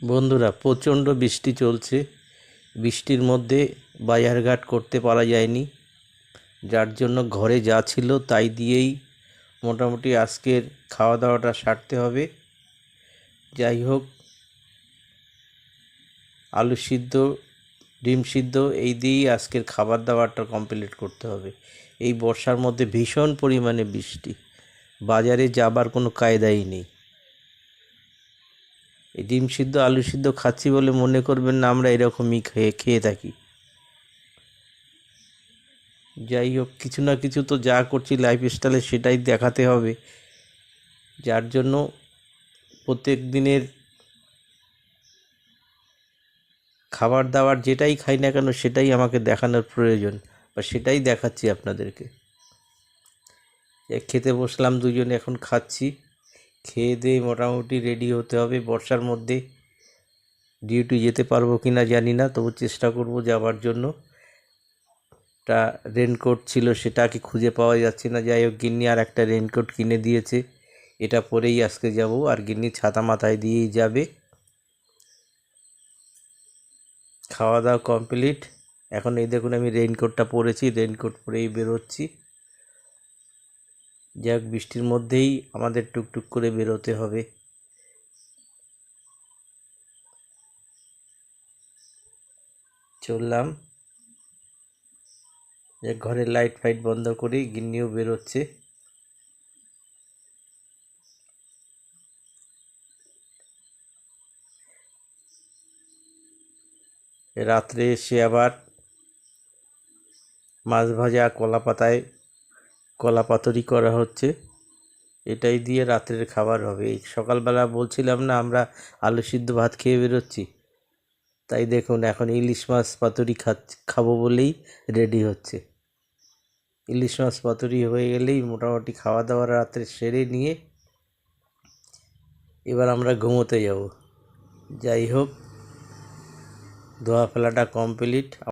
বন্ধুরা, প্রচণ্ড বৃষ্টি চলছে। বৃষ্টির মধ্যে বাজারঘাট করতে পারা যায়নি, যার জন্য ঘরে যা ছিল তাই দিয়েই মোটামুটি আজকের খাওয়া দাওয়াটা সারতে হবে। যাই হোক, আলু সিদ্ধ, ডিম সিদ্ধ এই দিয়েই আজকের খাবার দাবারটা কমপ্লিট করতে হবে। এই বর্ষার মধ্যে ভীষণ পরিমাণে বৃষ্টি, বাজারে যাবার কোনো কায়দাই নেই। এই ডিম সিদ্ধ আলু সিদ্ধ খাচ্ছি বলে মনে করবেন না আমরা এরকমই খেয়ে থাকি। যাই হোক, কিছু না কিছু তো যা করছি লাইফস্টাইলে সেটাই দেখাতে হবে, যার জন্য প্রত্যেক দিনের খাবার দাবার যেটাই খাই না কেন সেটাই আমাকে দেখানোর প্রয়োজন, বা সেটাই দেখাচ্ছি আপনাদেরকে। খেতে বসলাম দুজনে, এখন খাচ্ছি। খেয়ে দিয়ে মোটামুটি রেডি হতে হবে। বর্ষার মধ্যে ডিউটি যেতে পারবো কি না জানি না, তবু চেষ্টা করব যাওয়ার জন্য। একটা রেনকোট ছিল, সেটাকে খুঁজে পাওয়া যাচ্ছে না। যাই হোক, গিন্নি আর একটা রেনকোট কিনে দিয়েছে, এটা পরেই আজকে যাব। আর গিন্নি ছাতা মাথায় দিয়েই যাবে। খাওয়া দাওয়া কমপ্লিট। এখন এই দেখুন, আমি রেইনকোটটা পরেছি, রেইনকোট পরেই বেরোচ্ছি। যাক, বৃষ্টির মধ্যেই আমাদের টুকটুক করে বেরোতে হবে। চললাম। ঘরের লাইট ফাইট বন্ধ করি, গিন্নিও বেরোচ্ছে। রাত্রে এসে আবার মাছ ভাজা, কলা পাতায় কলা পাতুরি করা হচ্ছে। এটাই দিয়ে রাত্রের খাবার হবে। এই সকালবেলা বলছিলাম না আমরা আলু সিদ্ধ ভাত খেয়ে বেরোচ্ছি, তাই দেখুন এখন ইলিশ মাছ পাতুরি খাবো বলেই রেডি হচ্ছে। ইলিশ মাছ পাতুরি হয়ে গেলেই মোটামুটি খাওয়া দাওয়া রাত্রে সেরে নিয়ে এবার আমরা ঘুমোতে যাব। যাই হোক, ধোয়া ফেলাটা কমপ্লিট।